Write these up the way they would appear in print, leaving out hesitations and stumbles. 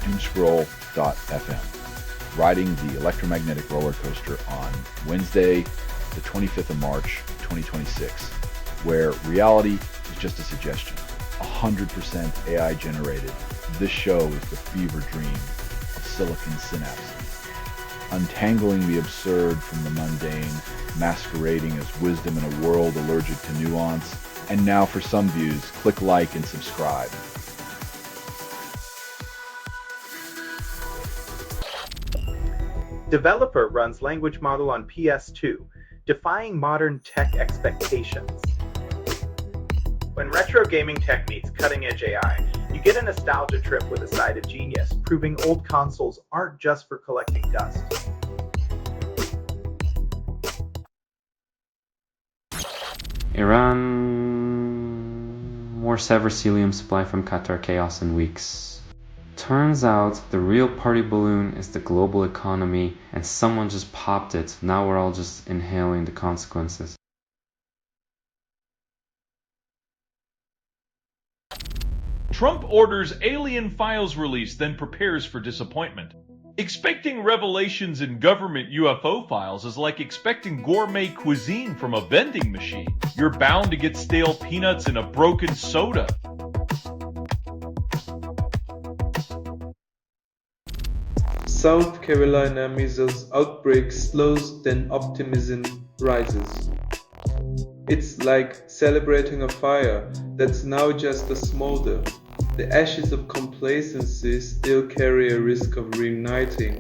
Doomscroll.fm, riding the electromagnetic roller coaster on Wednesday, the 25th of March, 2026, where reality is just a suggestion. 100% AI generated, this show is the fever dream of silicon synapses, untangling the absurd from the mundane, masquerading as wisdom in a world allergic to nuance. And now for some views, click like and subscribe. Developer runs language model on PS2, defying modern tech expectations. When retro gaming tech meets cutting-edge AI, you get a nostalgia trip with a side of genius, proving old consoles aren't just for collecting dust. Iran, more Severcelium supply from Qatar, chaos in weeks. Turns out the real party balloon is the global economy and someone just popped it. Now we're all just inhaling the consequences. Trump orders alien files released, then prepares for disappointment. Expecting revelations in government UFO files is like expecting gourmet cuisine from a vending machine. You're bound to get stale peanuts in a broken soda. South Carolina measles outbreak slows, then optimism rises. It's like celebrating a fire that's now just a smolder. The ashes of complacency still carry a risk of reigniting.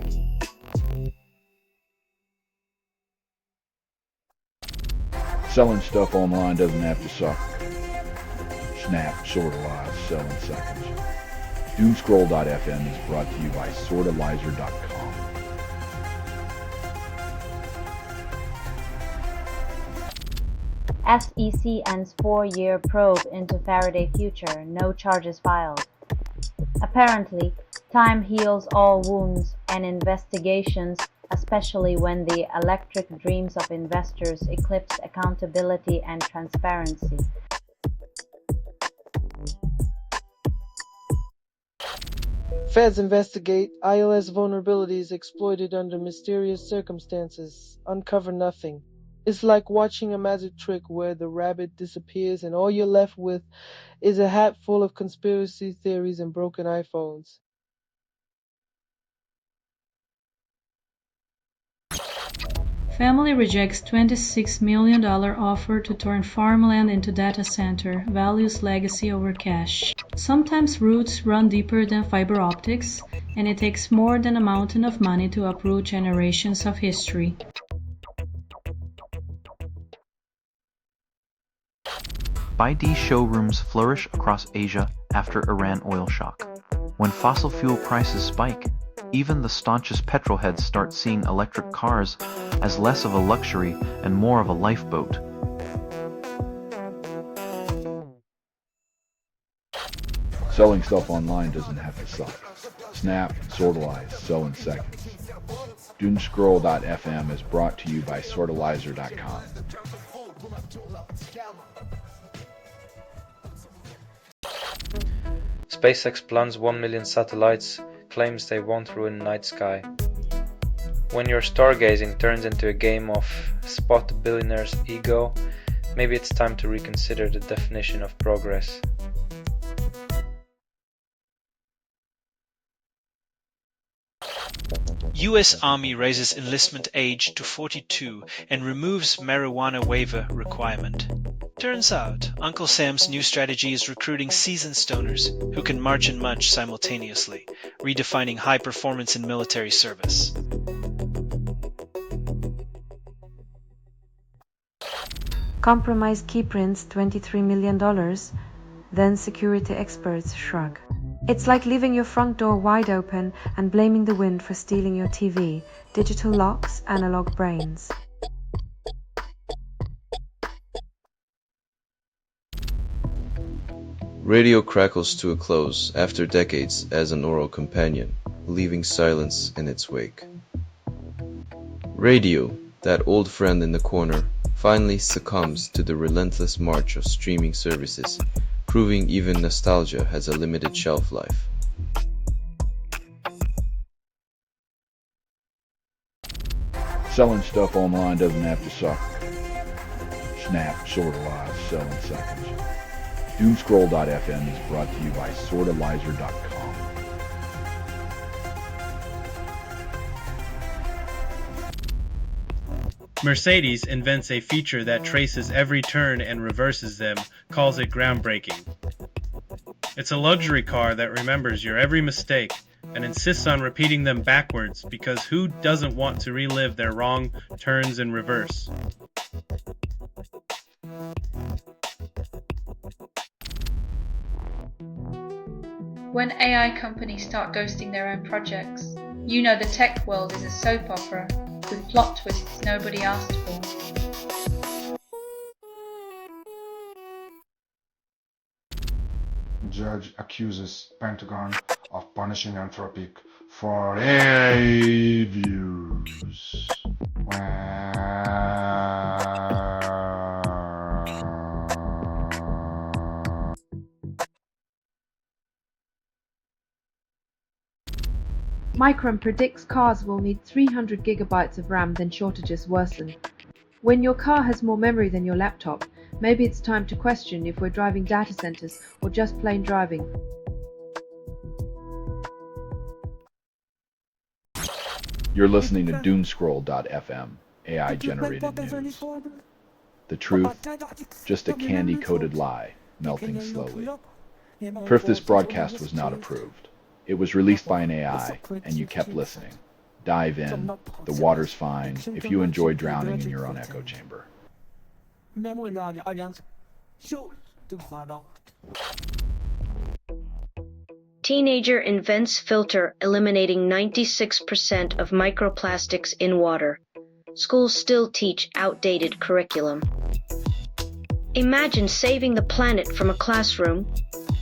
Selling stuff online doesn't have to suck. Snap, sorta live, selling seconds. Doomscroll.fm is brought to you by sortalizer.com. SEC ends 4-year probe into Faraday future, no charges filed. Apparently, time heals all wounds and investigations, especially when the electric dreams of investors eclipse accountability and transparency. Feds investigate iOS vulnerabilities exploited under mysterious circumstances. Uncover nothing. It's like watching a magic trick where the rabbit disappears and all you're left with is a hat full of conspiracy theories and broken iPhones. Family rejects $26 million offer to turn farmland into data center, values legacy over cash. Sometimes roots run deeper than fiber optics, and it takes more than a mountain of money to uproot generations of history. 5D showrooms flourish across Asia after Iran oil shock. When fossil fuel prices spike, even the staunchest petrolheads start seeing electric cars as less of a luxury and more of a lifeboat. Selling stuff online doesn't have to suck. Snap, sortalize, sell in seconds. Doomscroll.fm is brought to you by sortalizer.com. SpaceX plans 1 million satellites, claims they won't ruin night sky. When your stargazing turns into a game of spot billionaire's ego, maybe it's time to reconsider the definition of progress. US Army raises enlistment age to 42 and removes marijuana waiver requirement. Turns out, Uncle Sam's new strategy is recruiting seasoned stoners who can march and munch simultaneously, redefining high performance in military service. Compromised keyprints $23 million, then security experts shrug. It's like leaving your front door wide open and blaming the wind for stealing your TV, digital locks, analog brains. Radio crackles to a close after decades as an oral companion, leaving silence in its wake. Radio, that old friend in the corner, finally succumbs to the relentless march of streaming services, proving even nostalgia has a limited shelf life. Selling stuff online doesn't have to suck. Snap, sorta live, selling seconds. Doomscroll.fm is brought to you by sortalizer.com. Mercedes invents a feature that traces every turn and reverses them, calls it groundbreaking. It's a luxury car that remembers your every mistake and insists on repeating them backwards because who doesn't want to relive their wrong turns in reverse? When AI companies start ghosting their own projects, you know the tech world is a soap opera with plot twists nobody asked for. Judge accuses Pentagon of punishing Anthropic for AI views. Micron predicts cars will need 300 gigabytes of RAM, then shortages worsen. When your car has more memory than your laptop, maybe it's time to question if we're driving data centers or just plain driving. You're listening to Doomscroll.fm, AI-generated news. The truth, just a candy-coated lie, melting slowly. For if this broadcast was not approved, it was released by an AI, and you kept listening. Dive in, the water's fine, if you enjoy drowning in your own echo chamber. Teenager invents filter eliminating 96% of microplastics in water. Schools still teach outdated curriculum. Imagine saving the planet from a classroom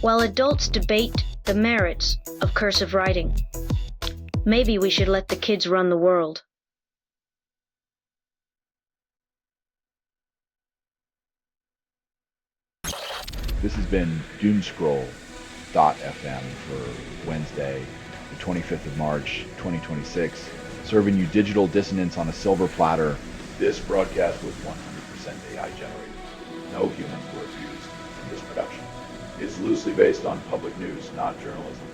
while adults debate the merits of cursive writing. Maybe we should let the kids run the world. This has been Doomscroll.fm for Wednesday, the 25th of March, 2026, serving you digital dissonance on a silver platter. This broadcast was 100% AI generated. No humans were abused in this production. It's loosely based on public news, not journalism.